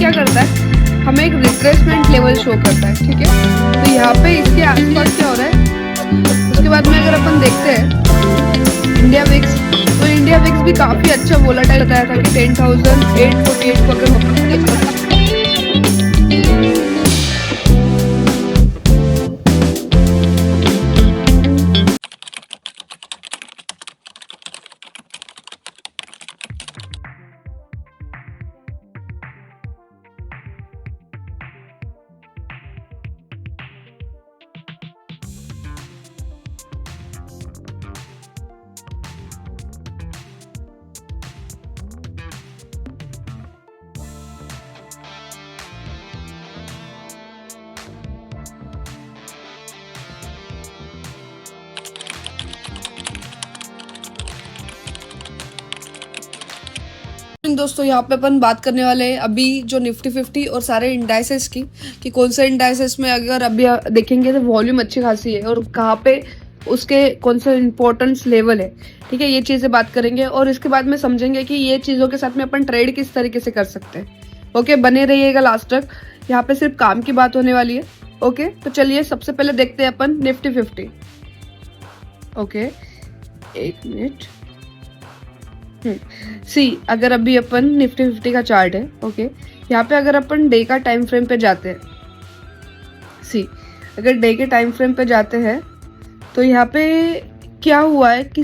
क्या करता है, हमें एक रिट्रेसमेंट लेवल शो करता है, ठीक है। तो यहाँ पे इसके आसपास क्या हो रहा है, उसके बाद में अगर अपन देखते हैं इंडिया विक्स, तो इंडिया विक्स भी काफी अच्छा वोलेटाइल बताया था कि 10,848 को अगर दोस्तों यहाँ पे अपन बात करने वाले हैं अभी जो निफ्टी 50 और सारे इंडाइसेस की, कि कौन से इंडाइसेस में अगर अभी देखेंगे तो वॉल्यूम अच्छी खासी है और कहाँ पे उसके कौन सा इंपॉर्टेंस लेवल है, ठीक है। ये चीजें बात करेंगे और इसके बाद में समझेंगे कि ये चीजों के साथ में अपन ट्रेड किस तरीके से कर सकते हैं। ओके, बने रहिएगा लास्ट तक, यहाँ पे सिर्फ काम की बात होने वाली है। ओके, तो चलिए सबसे पहले देखते हैं अपन निफ्टी 50। ओके, एक मिनट। सी अगर अभी अपन निफ्टी 50 का चार्ट है, ओके, यहाँ पे अगर अपन डे का टाइम फ्रेम पे जाते हैं, सी अगर डे के टाइम फ्रेम पे जाते हैं तो यहाँ पे क्या हुआ है कि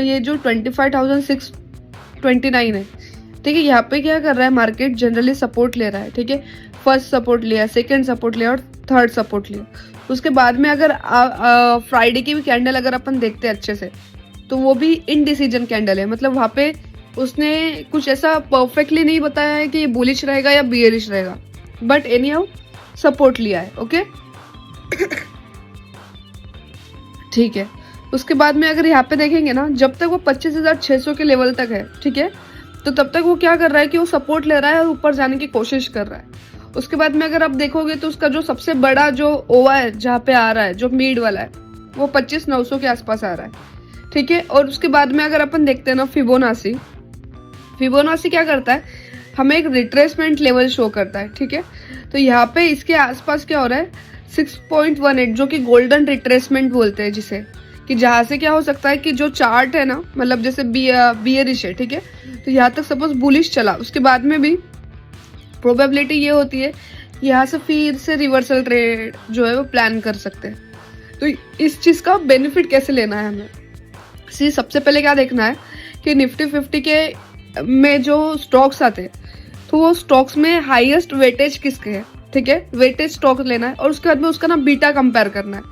ये जो 25,629 है, ठीक है। यहाँ पे क्या कर रहा है, मार्केट जनरली सपोर्ट ले रहा है, ठीक है। फर्स्ट सपोर्ट लिया, सेकंड सपोर्ट लिया और थर्ड सपोर्ट लिया। उसके बाद में अगर फ्राइडे की भी कैंडल अगर अपन देखते हैं अच्छे से, तो वो भी इनडिसीजन कैंडल है। मतलब वहाँ पे उसने कुछ ऐसा परफेक्टली नहीं बताया है कि ये बुलिश रहेगा या बियरिश रहेगा, बट एनी हाउ सपोर्ट लिया है। ओके ठीक है। उसके बाद में अगर यहाँ पे देखेंगे ना, जब तक वो 25,600 के लेवल तक है, ठीक है, तो तब तक वो क्या कर रहा है कि वो सपोर्ट ले रहा है और ऊपर जाने की कोशिश कर रहा है। उसके बाद में अगर आप देखोगे तो उसका जो सबसे बड़ा जो ओवा है जहाँ पे आ रहा है, जो मीड वाला है, वो 25,900 के आसपास आ रहा है, ठीक है। और उसके बाद में अगर अपन देखते हैं ना फिबोनाची क्या करता है, हमें एक रिट्रेसमेंट लेवल शो करता है, ठीक है। तो यहाँ पे इसके आसपास क्या हो रहा है, 6.18 जो कि गोल्डन रिट्रेसमेंट बोलते हैं जिसे, कि जहाँ से क्या हो सकता है कि जो चार्ट है ना, मतलब जैसे बियरिश है, ठीक है, तो यहाँ तक सपोज बुलिश चला, उसके बाद में भी प्रोबेबिलिटी ये होती है यहाँ से फिर से रिवर्सल ट्रेड जो है वो प्लान कर सकते हैं। तो इस चीज़ का बेनिफिट कैसे लेना है हमें, सबसे पहले क्या देखना है कि निफ्टी 50 के में जो स्टॉक्स आते हैं, तो वो स्टॉक्स में हाईएस्ट वेटेज किसके है, ठीक है, वेटेज स्टॉक लेना है और उसके बाद में उसका ना बीटा कंपेयर करना है।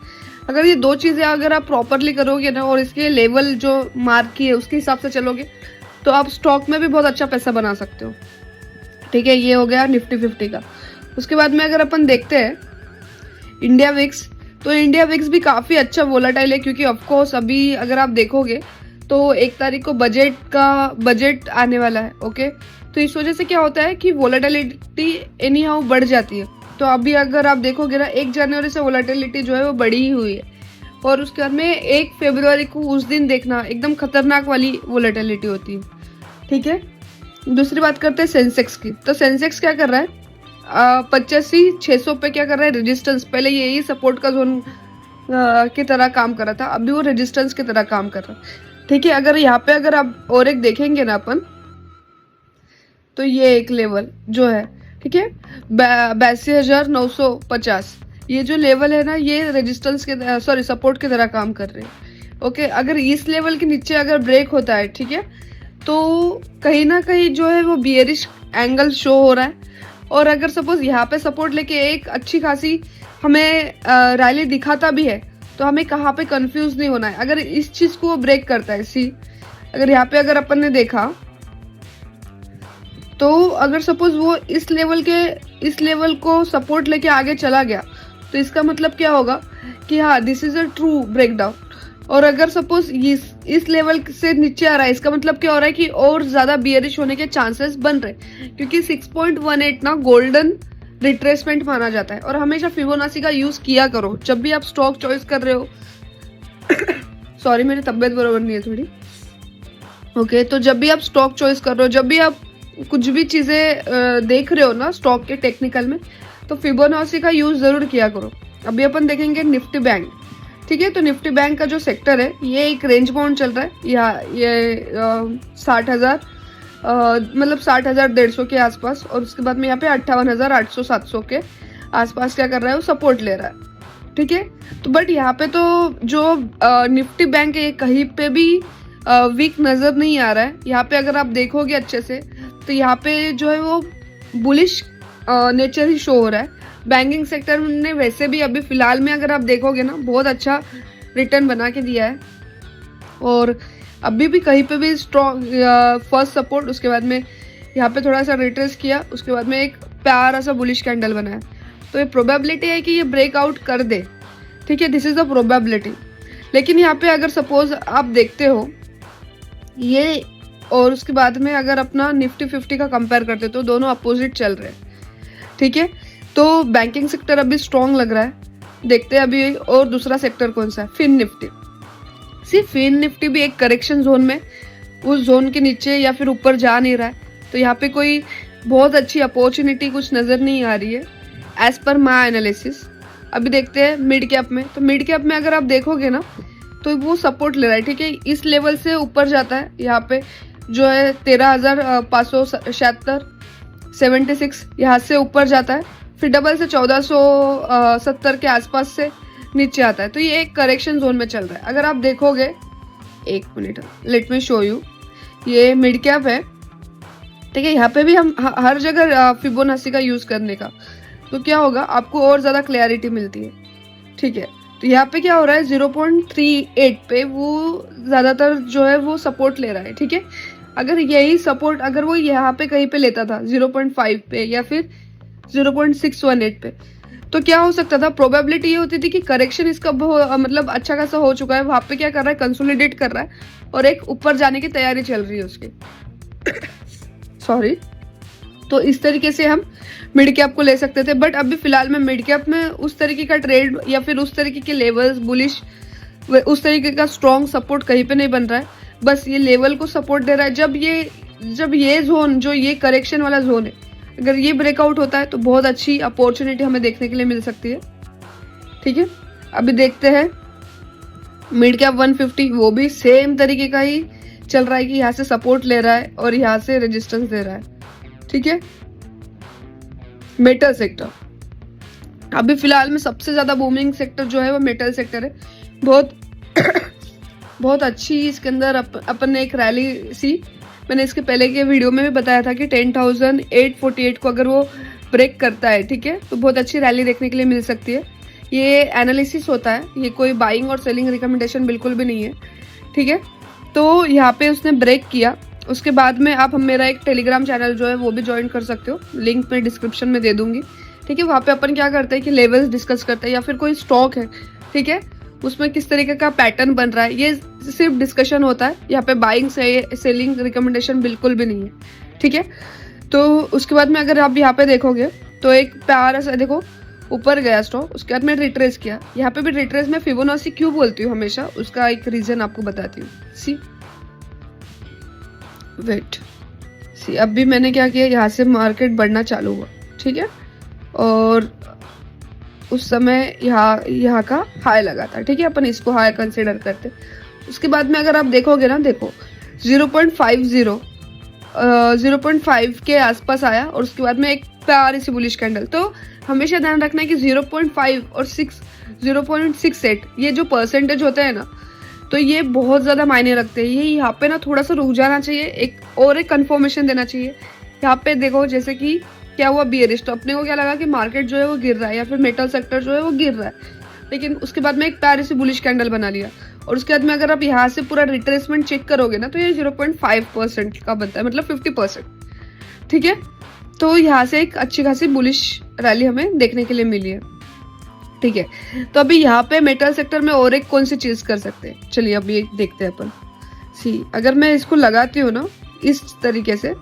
अगर ये दो चीज़ें अगर आप प्रॉपरली करोगे ना और इसके लेवल जो मार्क की है उसके हिसाब से चलोगे, तो आप स्टॉक में भी बहुत अच्छा पैसा बना सकते हो, ठीक है। ये हो गया निफ्टी 50 का। उसके बाद में अगर अपन देखते हैं इंडिया विक्स, तो इंडिया विक्स भी काफ़ी अच्छा वोलेटाइल है, क्योंकि ऑफकोर्स अभी अगर आप देखोगे तो 1 तारीख को बजट आने वाला है। ओके, तो इस वजह से क्या होता है कि वोलेटिलिटी एनी हाउ बढ़ जाती है। तो अभी अगर आप देखोगे ना, 1 जनवरी से वोलेटिलिटी जो है वो बढ़ी ही हुई है, और उसके बाद में 1 फरवरी को उस दिन देखना एकदम खतरनाक वाली वोलेटिलिटी होती है, ठीक है। दूसरी बात करते हैं सेंसेक्स की। तो सेंसेक्स क्या कर रहा है, 85,600 पे क्या कर रहा है, रेजिस्टेंस। पहले यही सपोर्ट का जोन की तरह काम कर रहा था, अभी वो रेजिस्टेंस की तरह काम कर रहा है, ठीक है। अगर यहाँ पे अगर आप और एक देखेंगे ना अपन, तो ये एक लेवल जो है, ठीक है, 82,950, ये जो लेवल है ना, ये रेजिस्टेंस के सपोर्ट की तरह काम कर रहे हैं। ओके, अगर इस लेवल के नीचे अगर ब्रेक होता है, ठीक है, तो कहीं ना कहीं जो है वो बियरिश एंगल शो हो रहा है। और अगर सपोज यहाँ पे सपोर्ट लेके एक अच्छी खासी हमें रैली दिखाता भी है, तो हमें कहाँ पे कंफ्यूज नहीं होना है। अगर इस चीज को ब्रेक करता है, अगर यहाँ पे अगर अपन ने देखा, तो अगर सपोज वो इस लेवल को सपोर्ट लेके आगे चला गया, तो इसका मतलब क्या होगा कि हाँ, this is a true breakdown. और अगर सपोज इस लेवल से नीचे आ रहा है, इसका मतलब क्या हो रहा है कि और ज्यादा बियरिश होने के चांसेस बन रहे, क्योंकि 6.18 ना गोल्डन रिट्रेसमेंट माना जाता है। और हमेशा फिबोनाची का यूज किया करो जब भी आप स्टॉक चॉइस कर रहे हो। सॉरी, मेरी तबीयत बराबर नहीं है थोड़ी। ओके, तो जब भी आप स्टॉक चॉइस कर रहे हो, जब भी आप कुछ भी चीज़ें देख रहे हो ना स्टॉक के टेक्निकल में, तो फिबोनाची का यूज़ ज़रूर किया करो। अभी अपन देखेंगे निफ्टी बैंक, ठीक है। तो निफ्टी बैंक का जो सेक्टर है ये एक रेंज बाउंड चल रहा है, ये 60,000 मतलब 60,150 के आसपास, और उसके बाद में यहाँ पे 58,800-700 के आसपास क्या कर रहा है, वो सपोर्ट ले रहा है, ठीक है। तो बट यहाँ पे तो जो निफ्टी बैंक है कहीं पे भी वीक नज़र नहीं आ रहा है। यहाँ पे अगर आप देखोगे अच्छे से तो यहाँ पे जो है वो बुलिश नेचर ही शो हो रहा है। बैंकिंग सेक्टर ने वैसे भी अभी फिलहाल में अगर आप देखोगे ना बहुत अच्छा रिटर्न बना के दिया है, और अभी भी कहीं पे भी स्ट्रॉन्ग फर्स्ट सपोर्ट, उसके बाद में यहाँ पे थोड़ा सा रिट्रेस किया, उसके बाद में एक प्यारा सा बुलिश कैंडल बनाया। तो ये प्रोबेबिलिटी है कि ये ब्रेकआउट कर दे, ठीक है, दिस इज द प्रोबेबिलिटी। लेकिन यहाँ पे अगर सपोज आप देखते हो ये, और उसके बाद में अगर अपना निफ्टी 50 का कंपेयर करते हो तो दोनों अपोजिट चल रहे हैं, ठीक है। तो बैंकिंग सेक्टर अभी स्ट्रॉन्ग लग रहा है, देखते हैं अभी। और दूसरा सेक्टर कौन सा है, फिन निफ्टी। फिन निफ्टी भी एक करेक्शन जोन में, उस जोन के नीचे या फिर ऊपर जा नहीं रहा है, तो यहाँ पे कोई बहुत अच्छी अपॉर्चुनिटी कुछ नज़र नहीं आ रही है एज पर माई एनालिसिस। अभी देखते हैं मिड कैप में, तो मिड कैप में अगर आप देखोगे ना तो वो सपोर्ट ले रहा है, ठीक है। इस लेवल से ऊपर जाता है, यहाँ पे जो है 13,576 76 यहाँ से ऊपर जाता है, फिर डबल से 1470 के आसपास से नीचे आता है। तो ये एक करेक्शन जोन में चल रहा है। अगर आप देखोगे, एक minute let me show you, ये मिड कैप है, ठीक है। यहाँ पे भी हम हर जगह फिबोनाची का यूज करने का, तो क्या होगा आपको और ज्यादा क्लैरिटी मिलती है, ठीक है। तो यहाँ पे क्या हो रहा है 0.38 पे वो ज्यादातर जो है वो सपोर्ट ले रहा है, ठीक है। अगर यही सपोर्ट अगर वो यहाँ पे कहीं पे लेता था 0.5 पे या फिर 0.618 पे, तो क्या हो सकता था, प्रोबेबिलिटी ये होती थी कि करेक्शन इसका मतलब अच्छा खासा हो चुका है, वहां पे क्या कर रहा है, कंसोलिडेट कर रहा है और एक ऊपर जाने की तैयारी चल रही है उसकी सॉरी। तो इस तरीके से हम मिड कैप को ले सकते थे, बट अभी फिलहाल में मिड कैप में उस तरीके का ट्रेड या फिर उस तरीके के लेवल्स बुलिश, उस तरीके का स्ट्रॉन्ग सपोर्ट कहीं पे नहीं बन रहा है। बस ये लेवल को सपोर्ट दे रहा है। जब ये जोन, जो ये करेक्शन वाला जोन है, अगर ये ब्रेकआउट होता है तो बहुत अच्छी अपॉर्चुनिटी हमें देखने के लिए मिल सकती है, ठीक है। अभी देखते हैं मिड कैप 150, वो भी सेम तरीके का ही चल रहा है कि यहाँ से सपोर्ट ले रहा है और यहाँ से रेजिस्टेंस दे रहा है, ठीक है। मेटल सेक्टर अभी फिलहाल में सबसे ज्यादा बूमिंग सेक्टर जो है वो मेटल सेक्टर है। बहुत बहुत अच्छी इसके अंदर अपन ने एक रैली सी, मैंने इसके पहले के वीडियो में भी बताया था कि 10,848 को अगर वो ब्रेक करता है, ठीक है, तो बहुत अच्छी रैली देखने के लिए मिल सकती है। ये एनालिसिस होता है, ये कोई बाइंग और सेलिंग रिकमेंडेशन बिल्कुल भी नहीं है, ठीक है। तो यहाँ पे उसने ब्रेक किया, उसके बाद में आप मेरा एक टेलीग्राम चैनल जो है वो भी ज्वाइन कर सकते हो, लिंक मैं डिस्क्रिप्शन में दे दूंगी, ठीक है। वहाँ पे अपन क्या करते हैं कि लेवल्स डिस्कस करते हैं, या फिर कोई स्टॉक है, ठीक है, उसमें किस तरीके का पैटर्न बन रहा है, ये सिर्फ डिस्कशन होता है। यहाँ पे बाइंग सेलिंग रिकमेंडेशन बिल्कुल भी नहीं है, ठीक है। तो उसके बाद में अगर आप यहाँ पे देखोगे तो एक प्यारा सा देखो ऊपर गया स्टॉक, उसके बाद में रिट्रेस किया। यहाँ पे भी रिट्रेस में फिबोनाची क्यों बोलती हूँ हमेशा, उसका एक रीजन आपको बताती हूँ। सी अब भी मैंने क्या किया, यहाँ से मार्केट बढ़ना चालू हुआ, ठीक है, और उस समय यहाँ का हाई लगा था, ठीक है, अपन इसको हाई कंसिडर करते। उसके बाद में अगर आप देखोगे ना, देखो 0.5 के आसपास आया, और उसके बाद में एक प्यारी सी बुलिश कैंडल। तो हमेशा ध्यान रखना है कि 0.5 और 0.68 ये जो परसेंटेज होते हैं ना, तो ये बहुत ज़्यादा मायने रखते हैं। ये यहाँ पे ना थोड़ा सा रुक जाना चाहिए, एक कंफर्मेशन देना चाहिए। यहाँ पे देखो जैसे कि क्या हुआ, बियरिश, तो अपने को क्या लगा कि मार्केट जो है वो गिर रहा है या फिर मेटल सेक्टर जो है वो गिर रहा है, लेकिन उसके बाद में एक प्यारी सी बुलिश कैंडल बना लिया। और उसके बाद में अगर आप यहाँ से पूरा रिट्रेसमेंट चेक करोगे ना, तो ये 0.5% का बनता है, मतलब 50%, ठीक है। तो यहाँ से एक अच्छी खासी बुलिश रैली हमें देखने के लिए मिली है, ठीक है। तो अभी यहाँ पे मेटल सेक्टर में और एक कौन सी चीज कर सकते हैं, चलिए अभी एक देखते हैं अपन। अगर मैं इसको लगाती हूँ ना इस तरीके से,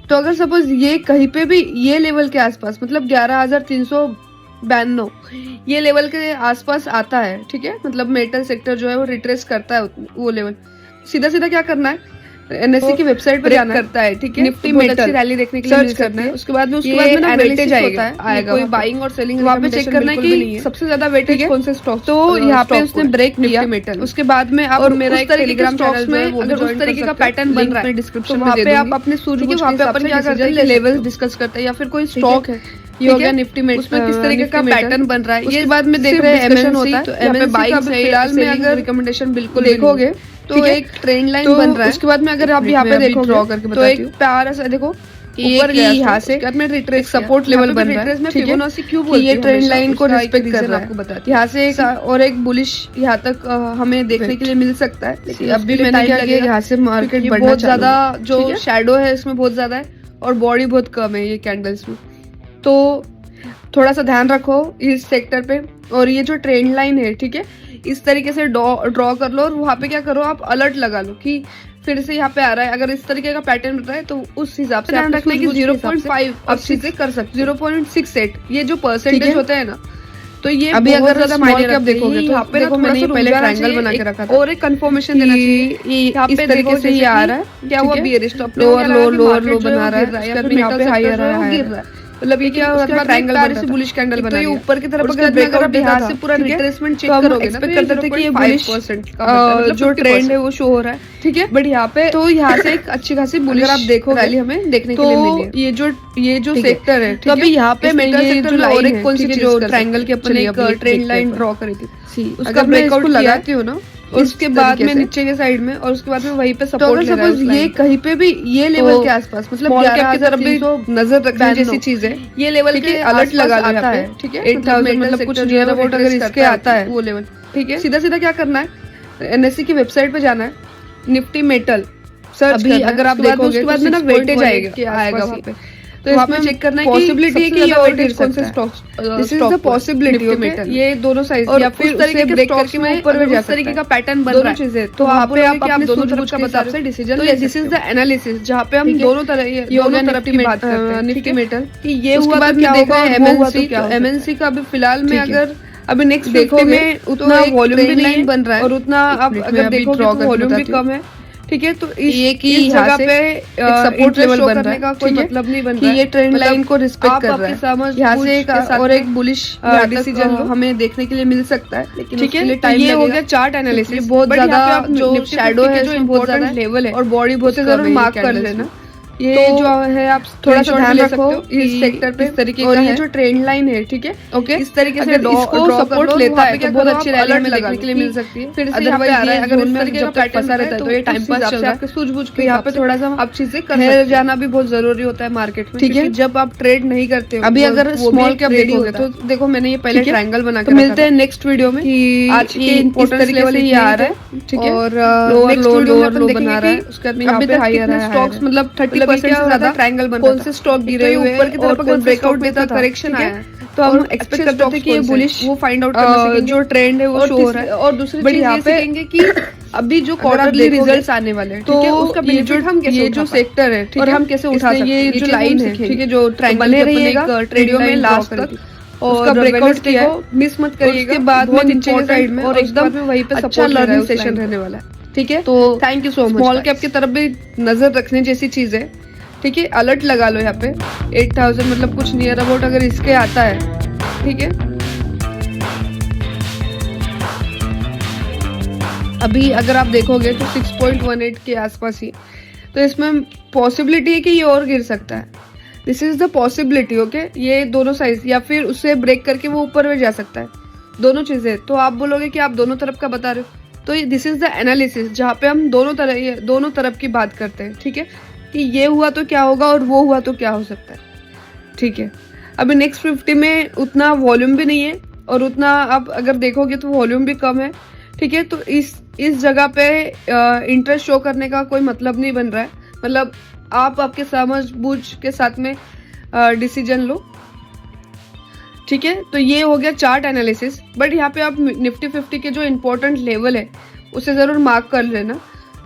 तो अगर सपोज ये कहीं पे भी ये लेवल के आसपास, मतलब 11,392 ये लेवल के आसपास आता है, ठीक है, मतलब मेटल सेक्टर जो है वो रिट्रेस करता है वो लेवल, सीधा सीधा क्या करना है, एनएससी की वेबसाइट पे जाना करता है, ठीक है, निफ्टी मेटल रैली देखने के लिए सर्च करना है। उसके बाद में ना वेटेज आएगा, कोई बाइंग और सेलिंग वहाँ पे चेक करना है कि सबसे ज्यादा वेटेज कौन से स्टॉक। तो यहाँ पे उसने ब्रेक किया मेटल। उसके बाद में आप मेरा एक टेलीग्राम चैनल में अगर उस तरीके का पैटर्न बन रहा है डिस्क्रिप्शन में दे दूंगी, आप अपने सूझबूझ वहाँ पे अपन क्या करते हैं लेवल्स डिस्कस करते हैं, या फिर कोई स्टॉक है ये हो गया निफ्टी मेटल, उसमें किस तरीके का पैटर्न बन रहा है। ये बाद में देख रहे हैं एमएनसी होता है, तो एमएनसी का फिलहाल में अगर रिकमेंडेशन बिल्कुल देखोगे तो एक ट्रेंड लाइन बन रहा है। उसके बाद में अगर आप यहाँ पे देखोगे तो एक प्यारा सा देखो ऊपर यहाँ से रिट्रेस सपोर्ट लेवल बन रहा है, ठीक है, ये ट्रेंड लाइन को रिस्पेक्ट कर रहा है। यहाँ से एक और एक बुलिश यहाँ तक हमें देखने के लिए मिल सकता है। अभी मैंने क्या किया, यहाँ से मार्केट बहुत ज्यादा जो शैडो है इसमें बहुत ज्यादा है और बॉडी बहुत कम है ये कैंडल्स में, तो थोड़ा सा ध्यान रखो इस सेक्टर पे। और ये जो ट्रेंड लाइन है, ठीक है, इस तरीके से ड्रॉ कर लो और वहाँ पे क्या करो आप अलर्ट लगा लो कि फिर से यहाँ पे आ रहा है। अगर इस तरीके का पैटर्न बन रहा है तो उस हिसाब से ध्यान रखना है कि 0.5 आप चीजें कर सकते, 0.68 ये जो परसेंटेज होता है ना, तो ये अभी अगर ज्यादा मायने आप देखोगे तो यहाँ पे देखो मैंने पहले ट्रायंगल बना के रखा था और एक कंफर्मेशन देना चाहिए यहाँ पे तरीके से ये आ रहा है, क्या हुआ बियरिश टॉप लोअर लो बना रहा है, यहाँ पे हाई आ रहा है, मतलब ये क्या हो रहा है ट्रायंगल बन रहा है, बुलिश कैंडल बना है। तो ये ऊपर की तरफ अगर ब्रेकआउट यहाँ से पूरा रिट्रेसमेंट चेक करोगे ना, एक्सपेक्ट करते थे कि ये बुलिश जो ट्रेंड है वो शो हो रहा है, ठीक है, बट यहाँ पे तो यहाँ से एक अच्छी खासी बुलिश आप देखो रैली हमें देखने के लिए मिली है। ये जो सेक्टर है, तो अभी यहाँ पे मेटल सेक्टर में और एक कौन सी जो ट्रायंगल के अपन एक ट्रेंड लाइन ड्रॉ करी थी, उसका ब्रेकआउट लगाती हो ना, और उसके बाद में नीचे के साइड में और उसके बाद में वहीं पे सपोर्ट ले रहा है। सपोज ये कहीं पे भी ये लेवल के आसपास मतलब की तरफ भी नजर रखने जैसी चीज है, ये लेवल के अलर्ट लगा आता है, ठीक है, 8000 मतलब कुछ नियर अबाउट अगर इसके आता है वो लेवल, ठीक है, सीधा सीधा क्या करना है, एनएससी की वेबसाइट पे जाना है, निफ्टी मेटल सर्च करना है। अगर आप देखोगे उसके बाद में ना वेटेज आएगा वहाँ पे, तो इसमें चेक करना है कि पॉसिबिलिटी है कि ये वेटेज कौन से stock, this is the possibility, okay, ये दोनों साइज या फिर उससे ब्रेक करके मैं ऊपर में जा तरीके का पैटर्न बन रहा है चीजें, तो वहाँ पे आप अपने दोनों तरफ का बता से डिसीजन, तो दिस इज द एनालिसिस जहाँ पे हम दोनों तरफ की बात करते हैं, निफ्टी मेटल कि ये हुआ बाद क्या होगा, एमएनसी का अभी फिलहाल में अगर अभी नेक्स्ट देखोगे उतना वॉल्यूम भी नहीं बन रहा है और उतना आप अगर देखोगे तो वॉल्यूम भी कम है, ठीक है, तो इस जगह पे सपोर्ट लेवल बन रहा है का कोई मतलब नहीं बन रहा है, ये ट्रेंड लाइन को रिस्पेक्ट कर रहा है। यहाँ से एक और एक बुलिश डिसीजन हमें देखने के लिए मिल सकता है, ठीक है, तो ये हो गया चार्ट एनालिसिस। बहुत ज्यादा जो शैडो है जो इम्पोर्टेंट लेवल है और बॉडी बहुत जरूर मार्क कर लेना, ये तो जो है आप थोड़ा सा ध्यान रखो इस सेक्टर पे इस तरीके का, ये जो ट्रेंड लाइन है, ठीक है, ओके, इस तरीके से इसको सपोर्ट लेता है तो बहुत अच्छी रैली हमें देखने के लिए मिल सकती है। फिर से अगर इस तरीके का फंसा रहता है तो ये टाइम पास चल रहा है, आपके सूझबूझ के यहाँ पे थोड़ा सा आप चीजें कर जाना भी बहुत जरूरी होता है मार्केट में, ठीक है, जब आप ट्रेड नहीं करते हो। अभी अगर स्मॉल कैप देखोगे तो देखो मैंने ये पहले ट्रायंगल बना के मिलते हैं नेक्स्ट वीडियो में, आज के इम्पोर्टेंट लेवल ये आ रहा है, ठीक है, और लोअर लो बना रहा है, उसके बाद यहाँ पे हाई आ रहा है, स्टॉक्स मतलब 30% से ज्यादा ट्रायंगल बन कौन से स्टॉक गिरे हुए ऊपर की तरफ अगर ब्रेकआउट देता करेक्शन आया तो हम एक्सपेक्ट करते थे कि ये बुलिश वो फाइंड आउट करने जो ट्रेंड है वो शो हो रहा है। और दूसरी चीज ये सीखेंगे कि अभी जो क्वार्टरली रिजल्ट्स आने वाले हैं, ठीक है, उसका बेनिफिट हम कैसे, ये जो सेक्टर है, ठीक है, हम कैसे उठा सकते हैं, ये जो लाइन है, ठीक है, जो ट्रायंगल बने रहिएगा ट्रेडियो में लास्ट तक और उसका ब्रेकआउट किया मिस मत करिएगा। उसके बाद में नीचे के साइड में और एकदम वहीं पे अच्छा लर्निंग सेशन रहने वाला है, ठीक है, तो thank you so much. Small cap की तरफ भी नजर रखने जैसी चीज है, ठीक है, अलर्ट लगा लो यहाँ पे 8000 मतलब कुछ नियर अबाउट अगर इसके आता है, ठीक है, अभी अगर आप देखोगे तो 6.18 के आसपास ही, तो इसमें पॉसिबिलिटी है कि ये और गिर सकता है, this is the possibility, okay, ये दोनों साइज या फिर उससे ब्रेक करके वो ऊपर में जा सकता है, दोनों चीजें। तो आप बोलोगे कि आप दोनों तरफ का बता रहे हो, तो दिस इज द एनालिसिस जहाँ पे हम दोनों तरफ की बात करते हैं, ठीक है, कि ये हुआ तो क्या होगा और वो हुआ तो क्या हो सकता है, ठीक है। अभी नेक्स्ट 50 में उतना वॉल्यूम भी नहीं है और उतना आप अगर देखोगे तो वॉल्यूम भी कम है, ठीक है, तो इस जगह पे इंटरेस्ट शो करने का कोई मतलब नहीं बन रहा है, मतलब आप आपके समझ बूझ के साथ में डिसीजन लो, ठीक है। तो ये हो गया चार्ट एनालिसिस, बट यहाँ पे आप निफ्टी 50 के जो इम्पोर्टेंट लेवल है उसे ज़रूर मार्क कर लेना।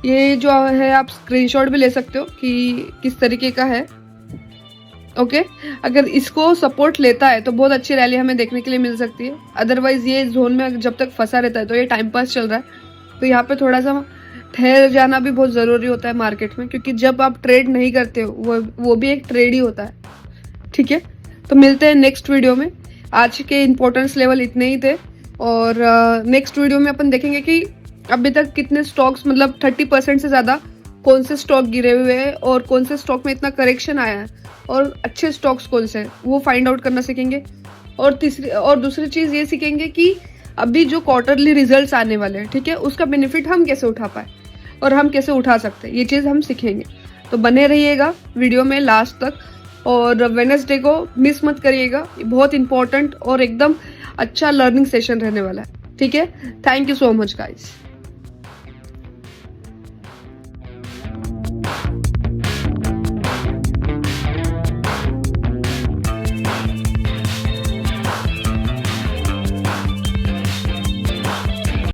ये जो है आप स्क्रीनशॉट भी ले सकते हो कि किस तरीके का है, ओके। अगर इसको सपोर्ट लेता है तो बहुत अच्छी रैली हमें देखने के लिए मिल सकती है, अदरवाइज ये जोन में जब तक फंसा रहता है तो ये टाइम पास चल रहा है, तो यहाँ पे थोड़ा सा ठहर जाना भी बहुत ज़रूरी होता है मार्केट में, क्योंकि जब आप ट्रेड नहीं करते हो वो भी एक ट्रेड ही होता है। ठीक है, तो मिलते हैं नेक्स्ट वीडियो में। आज के इम्पोर्टेंस लेवल इतने ही थे, और नेक्स्ट वीडियो में अपन देखेंगे कि अभी तक कितने स्टॉक्स, मतलब 30% से ज़्यादा कौन से स्टॉक गिरे हुए हैं और कौन से स्टॉक में इतना करेक्शन आया है, और अच्छे स्टॉक्स कौन से हैं वो फाइंड आउट करना सीखेंगे। और दूसरी चीज़ ये सीखेंगे कि अभी जो क्वार्टरली रिजल्ट्स आने वाले हैं, ठीक है, उसका बेनिफिट हम कैसे उठा पाए और हम कैसे उठा सकते हैं, ये चीज़ हम सीखेंगे। तो बने रहिएगा वीडियो में लास्ट तक, और वेडनेसडे को मिस मत करिएगा, बहुत इंपॉर्टेंट और एकदम अच्छा लर्निंग सेशन रहने वाला है। ठीक है, thank you so much guys.